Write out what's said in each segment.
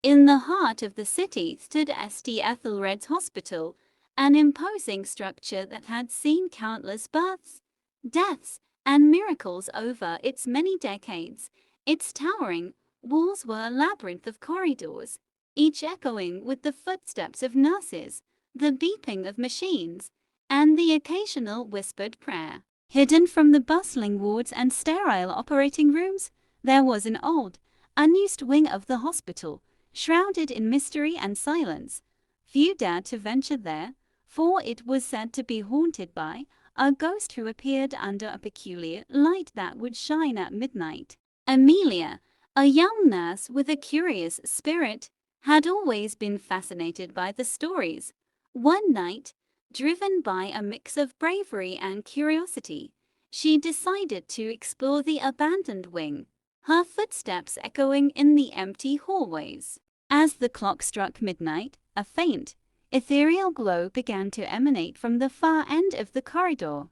In the heart of the city stood St. Ethelred's Hospital, an imposing structure that had seen countless births, deaths, and miracles over its many decades. Its towering walls were a labyrinth of corridors, each echoing with the footsteps of nurses, the beeping of machines, and the occasional whispered prayer. Hidden from the bustling wards and sterile operating rooms, there was an old, unused wing of the hospital, shrouded in mystery and silence. Few dared to venture there, for it was said to be haunted by a ghost who appeared under a peculiar light that would shine at midnight. Amelia, a young nurse with a curious spirit, had always been fascinated by the stories. One night, driven by a mix of bravery and curiosity, she decided to explore the abandoned wing, her footsteps echoing in the empty hallways. As the clock struck midnight, a faint, ethereal glow began to emanate from the far end of the corridor.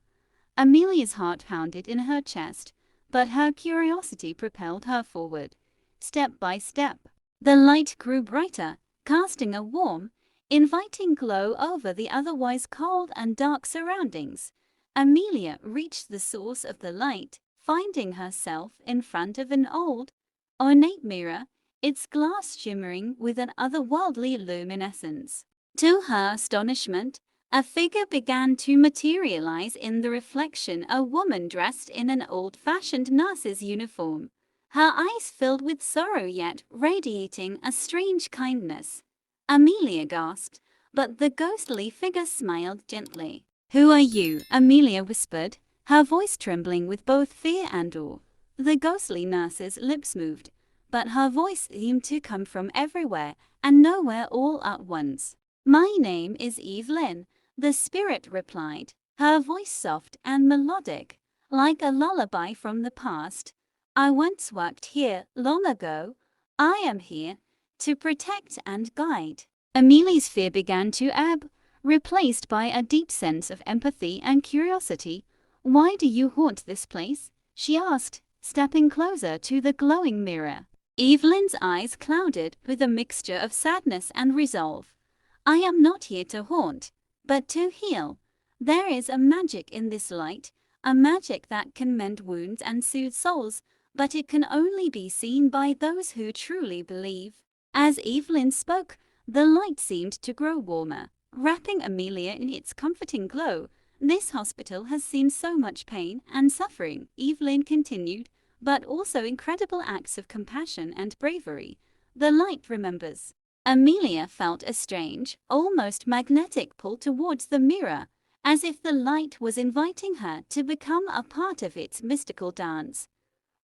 Amelia's heart pounded in her chest, but her curiosity propelled her forward. Step by step, the light grew brighter, casting a warm, inviting glow over the otherwise cold and dark surroundings. Amelia reached the source of the light, finding herself in front of an old, ornate mirror, its glass shimmering with an otherworldly luminescence. To her astonishment, a figure began to materialize in the reflection, a woman dressed in an old-fashioned nurse's uniform, her eyes filled with sorrow yet radiating a strange kindness. Amelia gasped, but the ghostly figure smiled gently. "Who are you?" Amelia whispered, her voice trembling with both fear and awe. The ghostly nurse's lips moved, but her voice seemed to come from everywhere and nowhere all at once. "My name is Evelyn," the spirit replied, her voice soft and melodic, like a lullaby from the past. "I once worked here, long ago. I am here to protect and guide." Amelia's fear began to ebb, replaced by a deep sense of empathy and curiosity. "Why do you haunt this place?" she asked, stepping closer to the glowing mirror. Evelyn's eyes clouded with a mixture of sadness and resolve. "I am not here to haunt, but to heal. There is a magic in this light, a magic that can mend wounds and soothe souls, but it can only be seen by those who truly believe." As Evelyn spoke, the light seemed to grow warmer, wrapping Amelia in its comforting glow. "This hospital has seen so much pain and suffering," Evelyn continued, "but also incredible acts of compassion and bravery. The light remembers." Amelia felt a strange, almost magnetic pull towards the mirror, as if the light was inviting her to become a part of its mystical dance.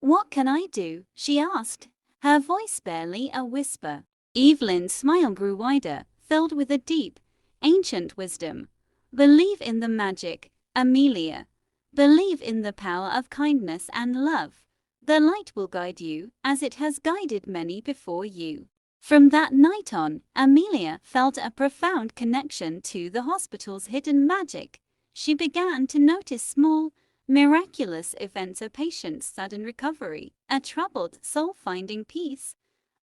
"What can I do?" she asked, her voice barely a whisper. Evelyn's smile grew wider, filled with a deep, ancient wisdom. "Believe in the magic, Amelia. Believe in the power of kindness and love. The light will guide you, as it has guided many before you." From that night on, Amelia felt a profound connection to the hospital's hidden magic. She began to notice small, miraculous events: a patient's sudden recovery, a troubled soul finding peace,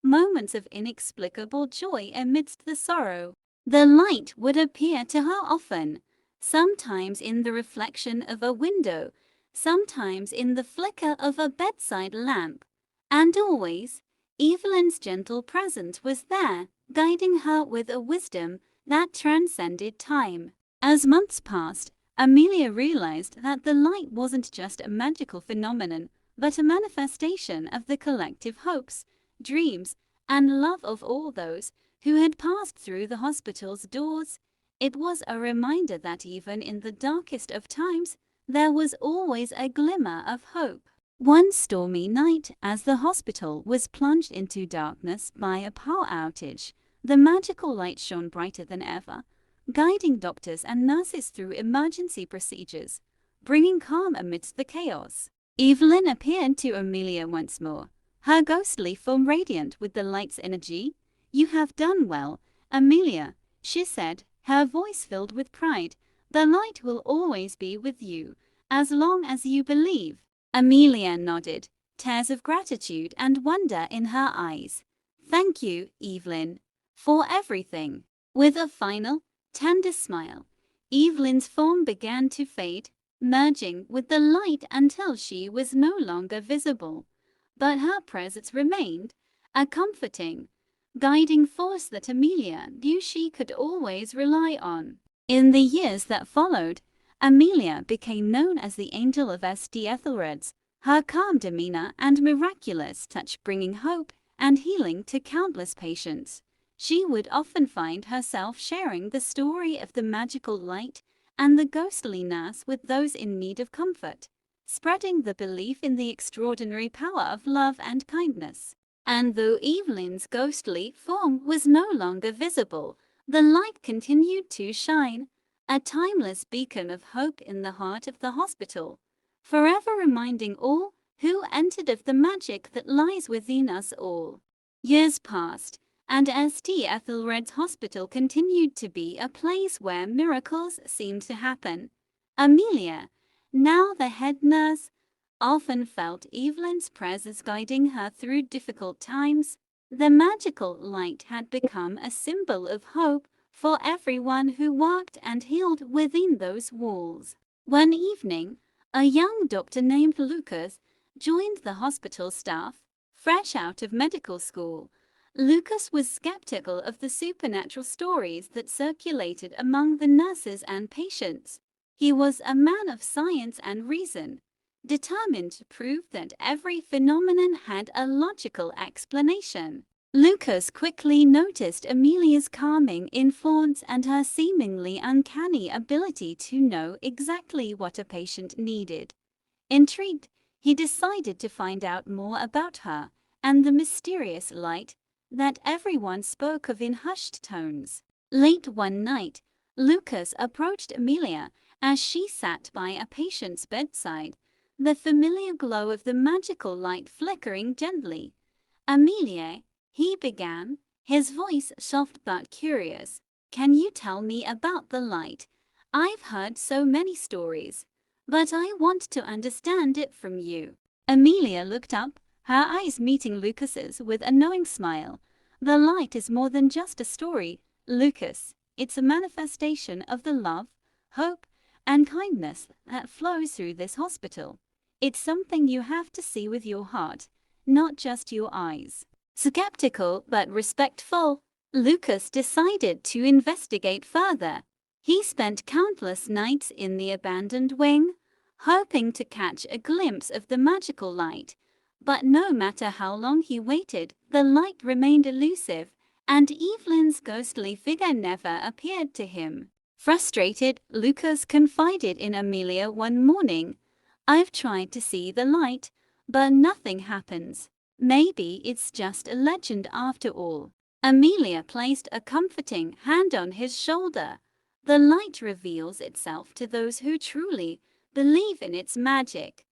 moments of inexplicable joy amidst the sorrow. The light would appear to her often, sometimes in the reflection of a window, sometimes in the flicker of a bedside lamp, and always Evelyn's gentle presence was there, guiding her with a wisdom that transcended time. As months passed, Amelia realized that the light wasn't just a magical phenomenon, but a manifestation of the collective hopes, dreams, and love of all those who had passed through the hospital's doors. It was a reminder that even in the darkest of times, there was always a glimmer of hope. One stormy night, as the hospital was plunged into darkness by a power outage, the magical light shone brighter than ever, guiding doctors and nurses through emergency procedures, bringing calm amidst the chaos. Evelyn appeared to Amelia once more, her ghostly form radiant with the light's energy. "You have done well, Amelia," she said, her voice filled with pride. "The light will always be with you, as long as you believe." Amelia nodded, tears of gratitude and wonder in her eyes. Thank you, Evelyn, for everything. With a final, tender smile, Evelyn's form began to fade, merging with the light until she was no longer visible. But her presence remained, a comforting, guiding force that Amelia knew she could always rely on. In the years that followed, Amelia became known as the Angel of St. Ethelred's, her calm demeanor and miraculous touch bringing hope and healing to countless patients. She would often find herself sharing the story of the magical light and the ghostly nurse with those in need of comfort, spreading the belief in the extraordinary power of love and kindness. And though Evelyn's ghostly form was no longer visible, the light continued to shine, a timeless beacon of hope in the heart of the hospital, forever reminding all who entered of the magic that lies within us all. Years passed, and St. Ethelred's Hospital continued to be a place where miracles seemed to happen. Amelia, now the head nurse, often felt Evelyn's presence guiding her through difficult times. The magical light had become a symbol of hope for everyone who worked and healed within those walls. One evening, a young doctor named Lucas joined the hospital staff, fresh out of medical school. Lucas was skeptical of the supernatural stories that circulated among the nurses and patients. He was a man of science and reason, determined to prove that every phenomenon had a logical explanation. Lucas quickly noticed Amelia's calming influence and her seemingly uncanny ability to know exactly what a patient needed. Intrigued, he decided to find out more about her and the mysterious light that everyone spoke of in hushed tones. Late one night, Lucas approached Amelia as she sat by a patient's bedside, the familiar glow of the magical light flickering gently. "Amelia," he began, his voice soft but curious, "can you tell me about the light? I've heard so many stories, but I want to understand it from you." Amelia looked up, her eyes meeting Lucas's with a knowing smile. "The light is more than just a story, Lucas. It's a manifestation of the love, hope, and kindness that flows through this hospital. It's something you have to see with your heart, not just your eyes." Skeptical but respectful, Lucas decided to investigate further. He spent countless nights in the abandoned wing, hoping to catch a glimpse of the magical light. But no matter how long he waited, the light remained elusive, and Evelyn's ghostly figure never appeared to him. Frustrated, Lucas confided in Amelia one morning, "I've tried to see the light, but nothing happens. Maybe it's just a legend after all." Amelia placed a comforting hand on his shoulder. "The light reveals itself to those who truly believe in its magic.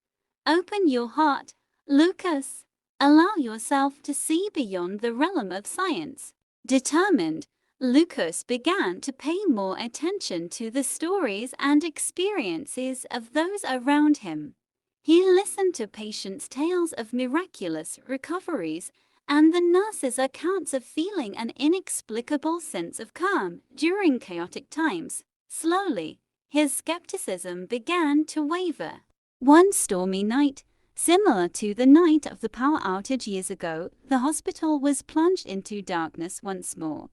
Open your heart, Lucas. Allow yourself to see beyond the realm of science." Determined, Lucas began to pay more attention to the stories and experiences of those around him. He listened to patients' tales of miraculous recoveries and the nurses' accounts of feeling an inexplicable sense of calm during chaotic times. Slowly, his skepticism began to waver. One stormy night, similar to the night of the power outage years ago, the hospital was plunged into darkness once more.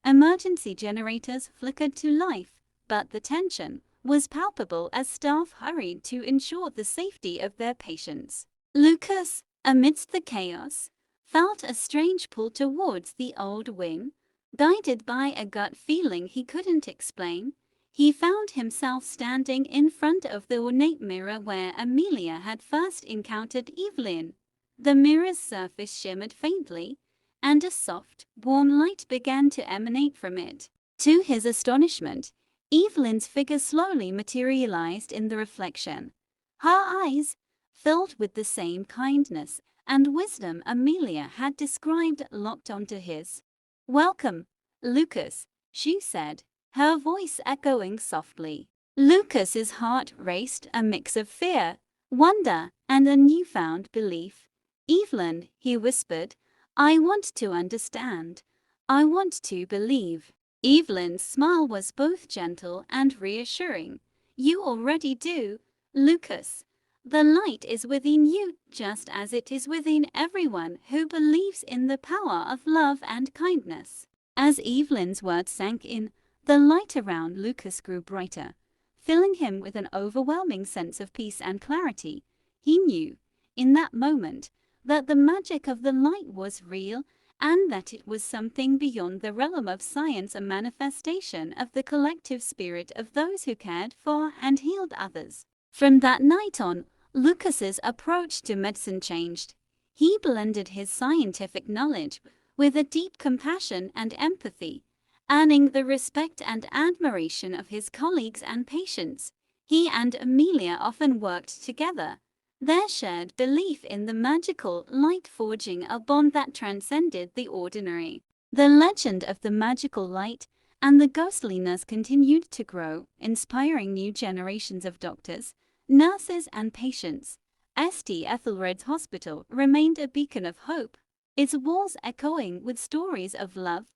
Emergency generators flickered to life, but the tension was palpable as staff hurried to ensure the safety of their patients. Lucas, amidst the chaos, felt a strange pull towards the old wing. Guided by a gut feeling he couldn't explain, he found himself standing in front of the ornate mirror where Amelia had first encountered Evelyn. The mirror's surface shimmered faintly, and a soft, warm light began to emanate from it. To his astonishment, Evelyn's figure slowly materialized in the reflection. Her eyes, filled with the same kindness and wisdom Amelia had described, locked onto his. "Welcome, Lucas," she said, her voice echoing softly. Lucas's heart raced, a mix of fear, wonder, and a newfound belief. "Evelyn," he whispered, I want to understand. I want to believe. Evelyn's smile was both gentle and reassuring. You already do, Lucas. The light is within you, just as it is within everyone who believes in the power of love and kindness. As Evelyn's words sank in, the light around Lucas grew brighter, filling him with an overwhelming sense of peace and clarity. He knew, in that moment, that the magic of the light was real and that it was something beyond the realm of science, a manifestation of the collective spirit of those who cared for and healed others. From that night on, Lucas's approach to medicine changed. He blended his scientific knowledge with a deep compassion and empathy, earning the respect and admiration of his colleagues and patients. He and Amelia often worked together, their shared belief in the magical light forging a bond that transcended the ordinary. The legend of the magical light and the ghostliness continued to grow, inspiring new generations of doctors, nurses, and patients. St. Ethelred's Hospital remained a beacon of hope, its walls echoing with stories of love,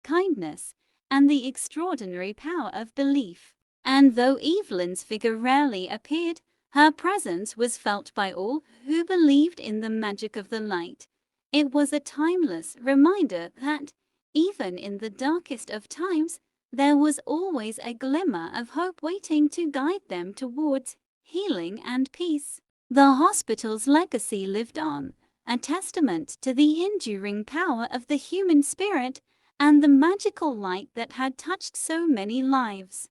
kindness, and the extraordinary power of belief. And though Evelyn's figure rarely appeared, her presence was felt by all who believed in the magic of the light. It was a timeless reminder that, even in the darkest of times, there was always a glimmer of hope waiting to guide them towards healing and peace. The hospital's legacy lived on, a testament to the enduring power of the human spirit and the magical light that had touched so many lives.